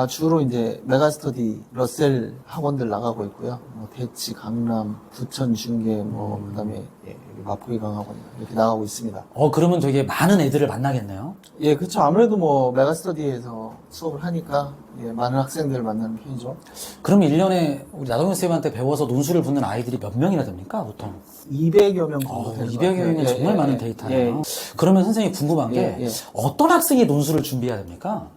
주로 이제 메가스터디, 러셀 학원들 나가고 있고요. 뭐 대치, 강남, 부천, 중계, 그다음에 여기 마포기 강학원 이렇게 나가고 있습니다. 그러면 되게 많은 애들을 만나겠네요. 예, 그렇죠. 아무래도 뭐 메가스터디에서 수업을 하니까 많은 학생들을 만나는 편이죠. 그러면 1년에 우리 나동현 쌤한테 배워서 논술을 붙는 아이들이 몇 명이나 됩니까, 보통? 200여 명 정도 되는 200여 명이면 정말 많은 데이터네요. 그러면 선생님이 궁금한 게 어떤 학생이 논술을 준비해야 됩니까?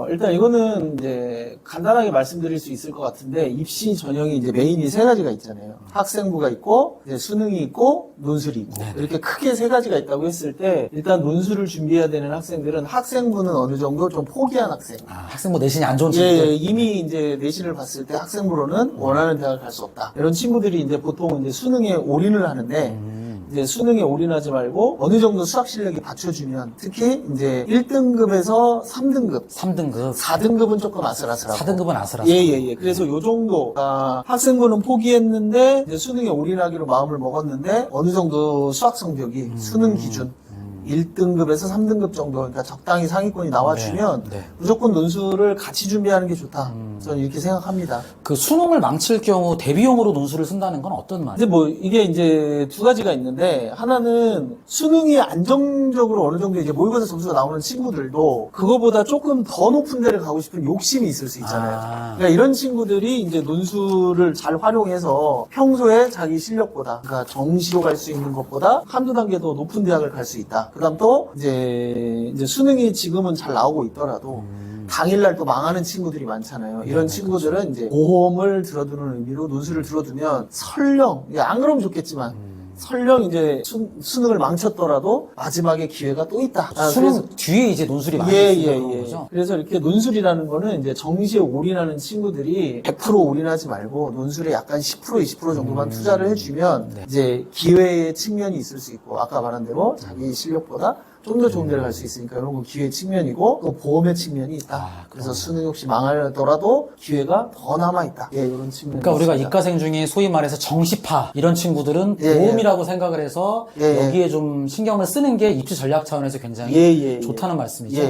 일단 이거는 이제 간단하게 말씀드릴 수 있을 것 같은데, 입시 전형이 이제 메인이 세 가지가 있잖아요. 학생부가 있고, 이제 수능이 있고, 논술이 있고. 네네. 이렇게 크게 세 가지가 있다고 했을 때, 일단 논술을 준비해야 되는 학생들은 학생부는 어느 정도 좀 포기한 학생. 학생부 내신이 안 좋은 친구들. 이미 이제 내신을 봤을 때 학생부로는 원하는 대학을 갈 수 없다. 이런 친구들이 이제 보통 이제 수능에 올인을 하는데, 이제 수능에 올인하지 말고 어느 정도 수학 실력이 받쳐주면, 특히 이제 1등급에서 3등급, 3등급. 4등급은 조금 아슬아슬하고. 4등급은 아슬아슬. 예. 그래서 요 정도. 학생부는 포기했는데, 이제 수능에 올인하기로 마음을 먹었는데, 어느 정도 수학 성적이 수능 기준 1등급에서 3등급 정도, 그러니까 적당히 상위권이 나와주면 네. 무조건 논술을 같이 준비하는 게 좋다. 저는 이렇게 생각합니다. 그 수능을 망칠 경우 대비용으로 논술을 쓴다는 건 어떤 말이에요? 근데 뭐 이게 이제 두 가지가 있는데, 하나는 수능이 안정적으로 어느 정도 이제 모의고사 점수가 나오는 친구들도 그거보다 조금 더 높은 데를 가고 싶은 욕심이 있을 수 있잖아요. 그러니까 이런 친구들이 이제 논술을 잘 활용해서 평소에 자기 실력보다, 그러니까 정시로 갈 수 있는 것보다 한두 단계 더 높은 대학을 갈 수 있다. 그다음 또 이제 수능이 지금은 잘 나오고 있더라도 당일날 또 망하는 친구들이 많잖아요. 이런 친구들은 이제 보험을 들어두는 의미로 논술을 들어두면 설령, 안 그러면 좋겠지만, 설령 이제 수능을 망쳤더라도 마지막에 기회가 또 있다. 수능 뒤에 이제 논술이 많이 있는 거죠? 그래서 이렇게 논술이라는 거는 이제 정시에 올인하는 친구들이 100% 올인하지 말고 논술에 약간 10%, 20% 정도만 투자를 해주면 이제 기회의 측면이 있을 수 있고, 아까 말한 대로 자기 실력보다 좀 더 좋은 데를 갈 수 있으니까 이런 건 기회의 측면이고, 또 보험의 측면이 있다. 그래서 수능 혹시 망하더라도 기회가 더 남아있다. 이런 측면이 그러니까 우리가 있습니다. 이과생 중에 소위 말해서 정시파 이런 친구들은 보험이라고 생각을 해서 여기에 좀 신경을 쓰는 게 입시 전략 차원에서 굉장히 좋다는 말씀이죠.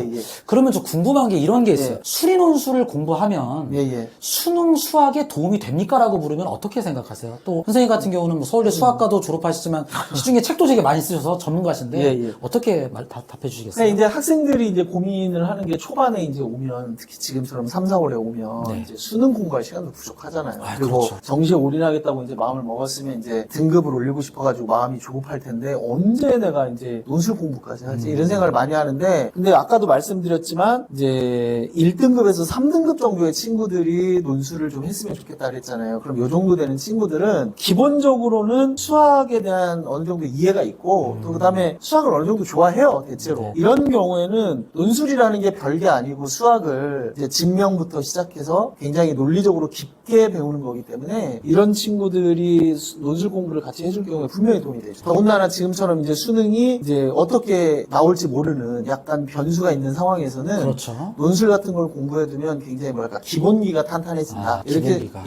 그러면 저 궁금한 게 이런 게 있어요. 수리 논술을 공부하면 수능 수학에 도움이 됩니까? 라고 물으면 어떻게 생각하세요? 또 선생님 같은 경우는 뭐 서울대 수학과도 졸업하시지만 시중에 책도 되게 많이 쓰셔서 전문가신데 어떻게 답해 주시겠어요? 이제 학생들이 이제 고민을 하는 게, 초반에 이제 오면, 특히 지금처럼 3, 4월에 오면 이제 수능 공부할 시간도 부족하잖아요. 그리고 그렇죠. 정시에 올인하겠다고 이제 마음을 먹었으면 이제 등급을 올리고 싶어가지고 마음이 조급할 텐데, 언제 내가 이제 논술 공부까지 하지? 이런 생각을 많이 하는데, 근데 아까도 말씀드렸지만 이제 1등급에서 3등급 정도의 친구들이 논술을 좀 했으면 좋겠다 그랬잖아요. 그럼 요 정도 되는 친구들은 기본적으로는 수학에 대한 어느 정도 이해가 있고, 또 그다음에 수학을 어느 정도 좋아해요. 대체로. 이런 경우에는 논술이라는 게 별게 아니고 수학을 이제 증명부터 시작해서 굉장히 논리적으로 깊게 배우는 거기 때문에, 이런 친구들이 논술 공부를 같이 해줄 경우에 분명히 도움이 되죠. 더군다나 지금처럼 이제 수능이 이제 어떻게 나올지 모르는 약간 변수가 있는 상황에서는 그렇죠. 논술 같은 걸 공부해두면 굉장히 기본기가 탄탄해진다. 이렇게 기본기가.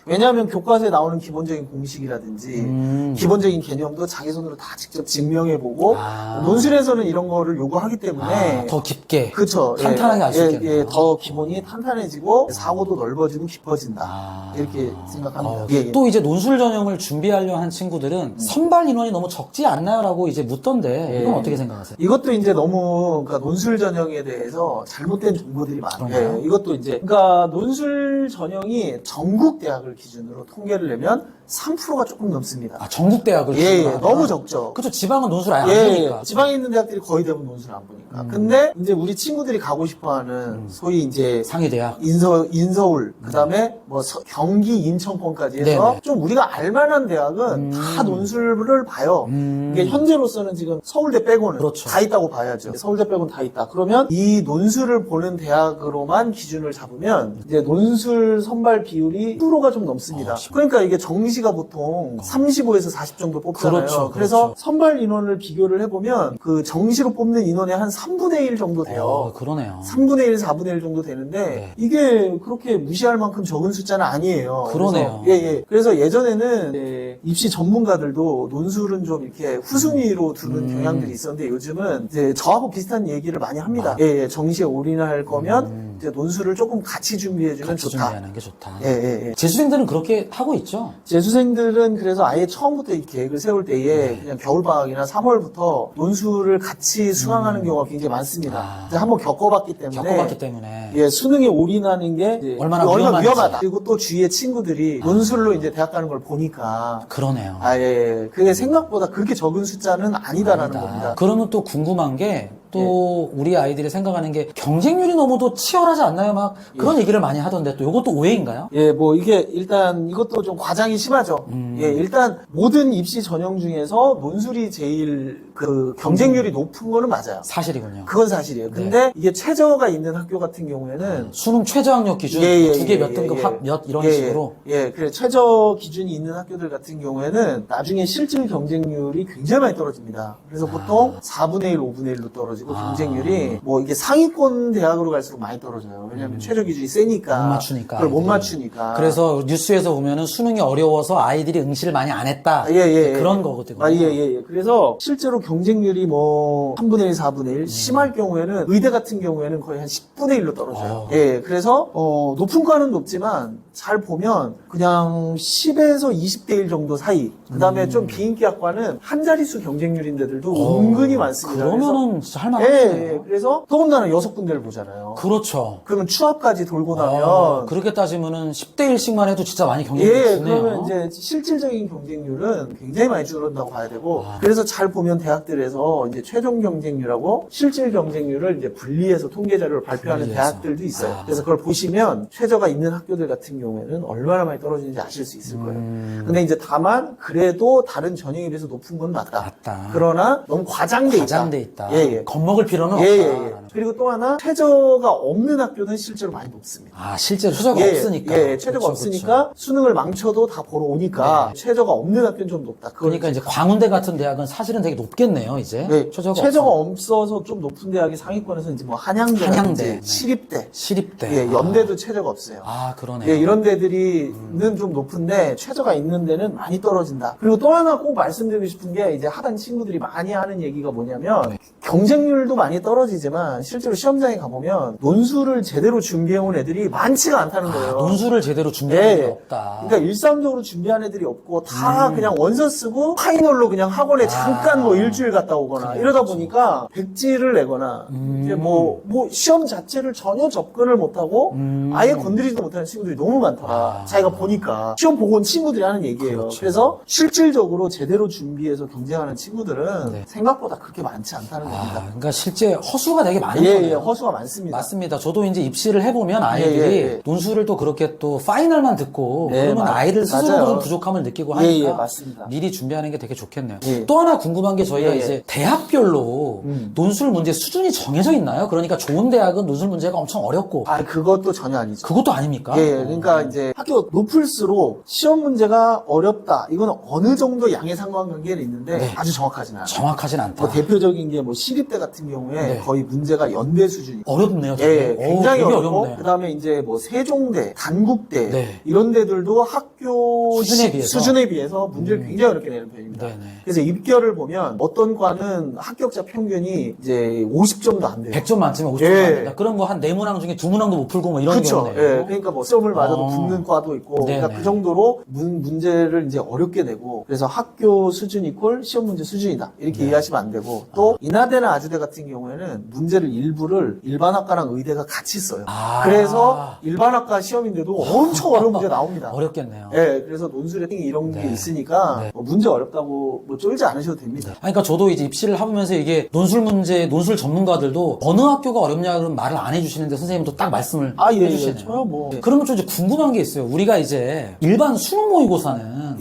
왜냐하면 교과서에 나오는 기본적인 공식이라든지 기본적인 개념도 자기 손으로 다 직접 증명해보고, 논술에서는 이런 거를 요구하기 때문에 더 깊게 그렇죠. 탄탄하게 알 수 있겠네요. 더 기본이 탄탄해지고 사고도 넓어지고 깊어진다. 이렇게 생각합니다. 또 이제 논술 전형을 준비하려 한 친구들은 선발 인원이 너무 적지 않나요? 라고 이제 묻던데 이건 어떻게 생각하세요? 이것도 이제 너무, 그러니까 논술 전형에 대해서 잘못된 정보들이 많아요. 그런가요? 이것도 이제, 그러니까 논술 전형이 전국 대학을 기준으로 통계를 내면 3%가 조금 넘습니다. 전국 대학을 너무 적죠. 그렇죠. 지방은 논술 아예 안 보니까. 지방에 있는 대학들이 거의 대부분 논술 안 보니까. 근데 이제 우리 친구들이 가고 싶어하는 소위 이제 상위 대학, 인서울, 그다음에 뭐 경기, 인천권까지 해서 좀 우리가 알만한 대학은 다 논술을 봐요. 이게 현재로서는 지금 서울대 빼고는 다 있다고 봐야죠. 서울대 빼고는 다 있다. 그러면 이 논술을 보는 대학으로만 기준을 잡으면 이제 논술 선발 비율이 10%가 좀 넘습니다. 그러니까 이게 정시가 보통 35에서 40 정도 뽑잖아요. 그래서 선발 인원을 비교를 해보면 그 정시로 뽑는 인원의 한 3분의 1 정도 돼요. 그러네요. 3분의 1, 4분의 1 정도 되는데 이게 그렇게 무시할 만큼 적은 숫자는 아니에요. 그러네요. 그래서 예전에는 입시 전문가들도 논술은 좀 이렇게 후순위로 두는 경향들이 있었는데, 요즘은 이제 저하고 비슷한 얘기를 많이 합니다. 정시에 올인할 거면 이제 논술을 조금 같이 준비해주면 같이 좋다. 준비하는 게 좋다. 예. 재수생들은 그렇게 하고 있죠? 재수생들은 그래서 아예 처음부터 이 계획을 세울 때에 그냥 겨울방학이나 3월부터 논술을 같이 수강하는 경우가 굉장히 많습니다. 이제 한번 겪어봤기 때문에. 예, 수능에 올인하는 게 이제 얼마나 위험하다. 그리고 또 주위에 친구들이 논술로 이제 대학 가는 걸 보니까. 그러네요. 예. 그게 생각보다 그렇게 적은 숫자는 아니다라는 겁니다. 그러면 또 궁금한 게 또 우리 아이들이 생각하는 게 경쟁률이 너무도 치열하지 않나요? 막 그런 얘기를 많이 하던데 또 이것도 오해인가요? 예, 뭐 이게 일단 이것도 좀 과장이 심하죠. 예, 일단 모든 입시 전형 중에서 논술이 제일 그 경쟁률이 높은 거는 맞아요. 사실이군요. 그건 사실이에요. 근데 이게 최저가 있는 학교 같은 경우에는 수능 최저학력 기준 두 개 몇 등급 몇 이런 식으로 그래 최저 기준이 있는 학교들 같은 경우에는 나중에 실질 경쟁률이 굉장히 많이 떨어집니다. 그래서 보통 4분의 1, 5분의 1로 떨어지고 경쟁률이 뭐 이게 상위권 대학으로 갈수록 많이 떨어져요. 왜냐하면 최저 기준이 세니까 못 맞추니까 그걸 못 아이들이. 맞추니까. 그래서 뉴스에서 보면은 수능이 어려워서 아이들이 응시를 많이 안 했다. 그런 거거든요. 그래서 실제로 경쟁률이 뭐 3분의 1, 4분의 1 심할 경우에는 의대 같은 경우에는 거의 한 10분의 1로 떨어져요. 그래서 높은 과는 높지만 잘 보면 그냥 10에서 20대 1 정도 사이. 그다음에 좀 비인기학과는 한 자릿수 경쟁률인 데들도 은근히 많습니다. 그러면은 진짜 할 만하네요. 그래서 더군다나 6군데를 보잖아요. 그렇죠. 그러면 추합까지 돌고 나면 그렇게 따지면은 10대 1씩만 해도 진짜 많이 경쟁률이 주네요. 그러면 이제 실질적인 경쟁률은 굉장히 많이 줄어든다고 봐야 되고 그래서 잘 보면 대학들에서 이제 최종 경쟁률하고 실질 경쟁률을 이제 분리해서 통계 자료를 발표하는 대학들도 있어요. 그래서 그걸 보시면 최저가 있는 학교들 같은 경우에는 얼마나 많이 떨어지는지 아실 수 있을 거예요. 근데 이제 다만 그래도 다른 전형에 비해서 높은 건 맞다. 그러나 너무 과장돼 있다. 겁먹을 필요는 없다. 그리고 또 하나 최저가 없는 학교는 실제로 많이 높습니다. 실제로 최저가 없으니까. 최저가 없으니까 수능을 망쳐도 다 보러 오니까 최저가 없는 학교는 좀 높다. 그러니까 이제 광운대 같은 대학은 사실은 되게 높겠네요, 이제. 최저가 없어서 좀 높은 대학이 상위권에서 이제 뭐 한양대, 시립대. 연대도 최저가 없어요. 그러네요. 이런 데들이는 좀 높은데 최저가 있는 데는 많이 떨어진다. 그리고 또 하나 꼭 말씀드리고 싶은 게 이제 하던 친구들이 많이 하는 얘기가 뭐냐면 경쟁률도 많이 떨어지지만 실제로 시험장에 가보면 논술을 제대로 준비해온 애들이 많지가 않다는 거예요. 논술을 제대로 준비한 애들이 없다. 그러니까 일상적으로 준비한 애들이 없고 다 그냥 원서 쓰고 파이널로 그냥 학원에 잠깐 뭐 일주일 갔다 오거나 이러다 보니까 백지를 내거나 이제 뭐 시험 자체를 전혀 접근을 못하고 아예 건드리지도 못하는 친구들이 너무 많더라. 자기가 보니까 시험 보고 온 친구들이 하는 얘기예요. 그래서 실질적으로 제대로 준비해서 경쟁하는 친구들은 생각보다 그렇게 많지 않다는 겁니다. 그러니까 실제 허수가 되게 많은 거예요. 허수가 많습니다. 맞습니다. 저도 이제 입시를 해보면 아이들이 논술을 또 그렇게 또 파이널만 듣고 그러면 아이들 스스로 좀 부족함을 느끼고 하니까 맞습니다. 미리 준비하는 게 되게 좋겠네요. 또 하나 궁금한 게 저희가 이제 대학별로 논술 문제 수준이 정해져 있나요? 그러니까 좋은 대학은 논술 문제가 엄청 어렵고 그것도 전혀 아니죠. 그것도 아닙니까? 그러니까 이제 학교 높을수록 시험 문제가 어렵다. 이건 어느 정도 양의 상관관계는 있는데 아주 정확하진 않아요. 정확하진 않다. 뭐 대표적인 게 뭐 시립대 같은 경우에 거의 문제가 연대 수준이 어렵네요. 굉장히 어렵고 그다음에 이제 뭐 세종대, 단국대 이런 데들도 학교 수준에 비해서 문제를 굉장히 어렵게 내는 편입니다. 그래서 입결을 보면 어떤 과는 합격자 평균이 이제 50점도 안 돼요. 100점 만점에 50점 안 된다. 그럼 뭐 한 4문항 중에 2문항도 못 풀고 뭐 이런 경우네요. 그러니까 뭐 시험을 맞아도 붙는 과도 있고 그러니까 그 정도로 문제를 이제 어렵게 내고 그래서 학교 수준 이퀄 시험 문제 수준이다. 이렇게 이해하시면 안 되고 또 인하대나 아주대 같은 경우에는 문제를 일부를 일반학과랑 의대가 같이 써요. 그래서 일반학과 시험인데도 엄청 어려운 문제 나옵니다. 어렵겠네요. 그래서 논술에 이런 게 있으니까 문제 어렵다고 뭐 쫄지 않으셔도 됩니다. 그러니까 저도 이제 입시를 해보면서 이게 논술 문제, 논술 전문가들도 어느 학교가 어렵냐 그런 말을 안 해주시는데 선생님도 딱 말씀을 해주시네요. 저요 뭐. 그러면 좀 이제 궁금한 게 있어요. 우리가 이제 일반 수능 모의고사는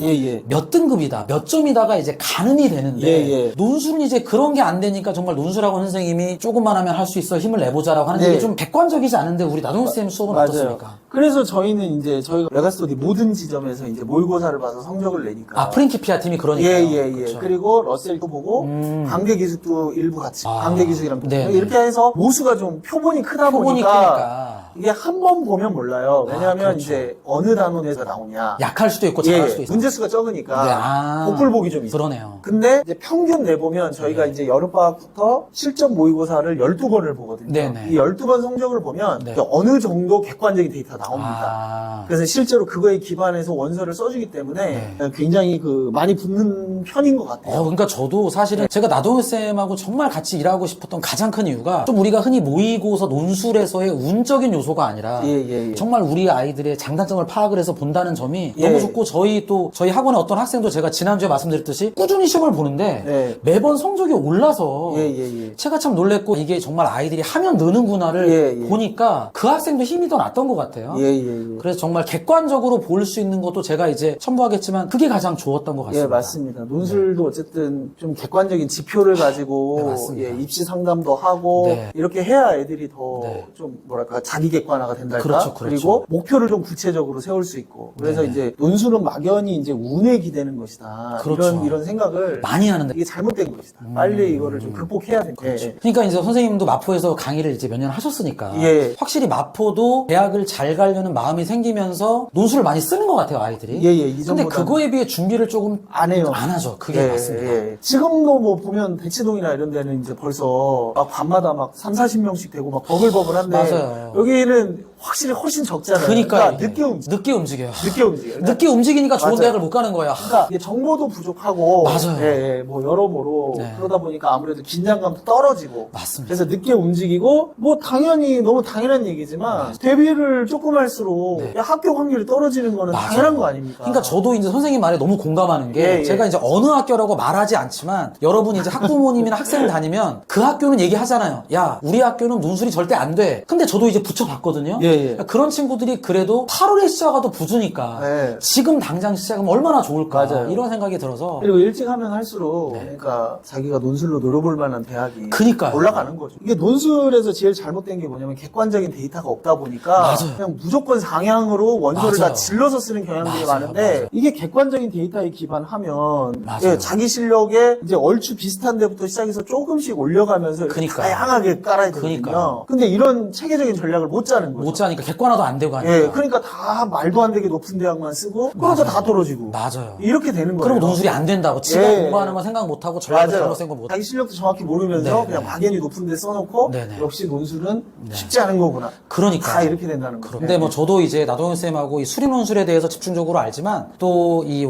몇 등급이다, 몇 점이다가 이제 가늠이 되는데 논술은 이제 그런 게 안 되니까 정말 논술학원 선생님이 조금만 하면 할 수 있어 힘을 내보자라고 하는데 이게 좀 객관적이지 않은데 우리 나동훈 선생님 수업은 어떻습니까? 그래서 저희는 이제 저희가 메가스터디 모든 지점에서 이제 모의고사를 봐서 성적을 내니까. 프린키피아 팀이 그러니까요. 그렇죠. 그리고 러셀도 보고 관계기술도 일부 같이 관계기술이랑 이렇게 해서 모수가 좀 표본이 크다 보니까 이게 한 번 보면 몰라요. 왜냐하면 그렇죠. 이제 어느 단원에서 나오냐. 약할 수도 있고 잘할 수도 있어요. 문제수가 적으니까 네, 복불복이 좀 있어요. 그러네요. 근데 이제 평균 내보면 저희가 이제 여름방학부터 실전 모의고사를 12번을 보거든요. 네네. 이 12번 성적을 보면 네. 어느 정도 객관적인 데이터가 나옵니다. 아, 그래서 실제로 그거에 기반해서 원서를 써주기 때문에 굉장히 많이 붙는 편인 것 같아요. 그러니까 저도 사실은 제가 나동현 쌤하고 정말 같이 일하고 싶었던 가장 큰 이유가 좀 우리가 흔히 모의고사 논술에서의 운적인 요소가 아니라 예. 정말 우리 아이들의 장단점을 파악을 해서 본다는 점이 예. 너무 좋고 저희 학원의 어떤 학생도 제가 지난주에 말씀드렸듯이 꾸준히 시험을 보는데 네. 매번 성적이 올라서 예. 제가 참 놀랬고 이게 정말 아이들이 하면 느는구나를 예. 보니까 그 학생도 힘이 더 났던 것 같아요. 예. 그래서 정말 객관적으로 볼 수 있는 것도 제가 이제 첨부하겠지만 그게 가장 좋았던 것 같습니다. 예, 맞습니다. 논술도 어쨌든 좀 객관적인 지표를 가지고 네, 맞습니다. 입시 상담도 하고 네. 이렇게 해야 애들이 더 네. 좀 뭐랄까 자기 객관화가 된달까. 그렇죠. 그리고 목표를 좀 구체적으로 세울 수 있고. 그래서 네. 이제 논술은 막연히 이제 운에 기대는 것이다. 그렇죠. 이런 생각을 많이 하는데. 이게 잘못된 것이다. 빨리 이거를 좀 극복해야 된다. 그렇죠. 그러니까 이제 선생님도 마포에서 강의를 이제 몇 년 하셨으니까 예. 확실히 마포도 대학을 잘 가려는 마음이 생기면서 논술을 많이 쓰는 것 같아요, 아이들이. 예. 근데 이전보다는 그거에 비해 준비를 조금 안 해요. 안 하죠. 그게 맞습니다. 지금도 뭐 보면 대치동이나 이런 데는 이제 벌써 막 밤마다 막 3, 40명씩 되고 막 버글버글한데 맞아요. 여기는 확실히 훨씬 적잖아요. 그러니까 늦게 움직여. 늦게 움직여요. 늦게 움직여요. 늦게 움직이니까 좋은 맞아요. 대학을 못 가는 거예요. 그러니까 이게 정보도 부족하고 맞아요. 뭐 여러모로 네. 그러다 보니까 아무래도 긴장감도 떨어지고 맞습니다. 그래서 늦게 움직이고 뭐 당연히 너무 당연한 얘기지만 대비를 조금 할수록 네. 학교 확률이 떨어지는 거는 맞아요. 당연한 거 아닙니까? 그러니까 저도 이제 선생님 말에 너무 공감하는 게 예. 제가 이제 어느 학교라고 말하지 않지만 여러분이 이제 학부모님이나 학생을 다니면 그 학교는 얘기하잖아요. 야, 우리 학교는 논술이 절대 안 돼. 근데 저도 이제 붙여봤거든요. 예. 그러니까 그런 친구들이 그래도 8월에 시작하도 부주니까 네. 지금 당장 시작하면 얼마나 좋을까 맞아요. 이런 생각이 들어서 그리고 일찍 하면 할수록 그러니까 자기가 논술로 노려볼 만한 대학이 그니까요. 올라가는 거죠. 이게 논술에서 제일 잘못된 게 뭐냐면 객관적인 데이터가 없다 보니까 맞아요. 그냥 무조건 상향으로 원서를 맞아요. 다 질러서 쓰는 경향들이 맞아요. 많은데 맞아요. 이게 객관적인 데이터에 기반하면 맞아요. 자기 실력에 이제 얼추 비슷한 데부터 시작해서 조금씩 올려가면서 이렇게 그니까요. 다양하게 깔아야 되거든요. 그니까요. 근데 이런 체계적인 전략을 못 짜는 거죠. 못 짜니까 객관화도 안 되고 하니까. 예, 그러니까 다 말도 안 되게 높은 대학만 쓰고 그러다 다 떨어지고 맞아요. 이렇게 되는 거예요. 그럼 논술이 안 된다고 지가 예. 공부하는 거 생각 못하고 전략을 잘못 생각 못하고 자기 실력도 정확히 모르면서 네네. 그냥 막연히 높은 데 써놓고 네네. 역시 논술은 쉽지 않은 거구나. 그러니까 다 이렇게 된다는 거죠. 근데 뭐 저도 이제 나동현 쌤하고 이 수리 논술에 대해서 집중적으로 알지만 또 이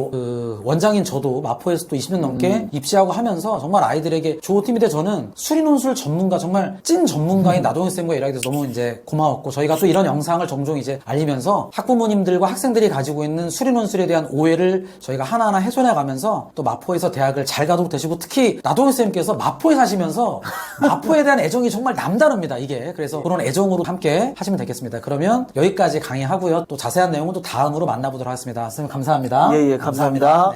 원장인 저도 마포에서 또 20년 넘게 입시하고 하면서 정말 아이들에게 좋은 팀이 돼 저는 수리 논술 전문가 정말 찐 전문가인 나동현 쌤과 일하게 돼서 너무 이제 고마웠고 저희가 또 이런 영상을 종종 이제 알리면서 학부모님들과 학생들이 가지고 있는 수리 논술에 대한 오해를 저희가 하나하나 해소해 가면서 또 마포에서 대학을 잘 가도록 되시고 특히 나동현 쌤께서 마포에 사시면서 마포에 대한 애정이 정말 남다릅니다 이게 그래서 그런 애정으로 함께 하시면 되겠습니다. 그러면 여기까지 강의하고요 또 자세한 내용은 또 다음으로 만나보도록 하겠습니다. 선생님 감사합니다. 예, 감사합니다.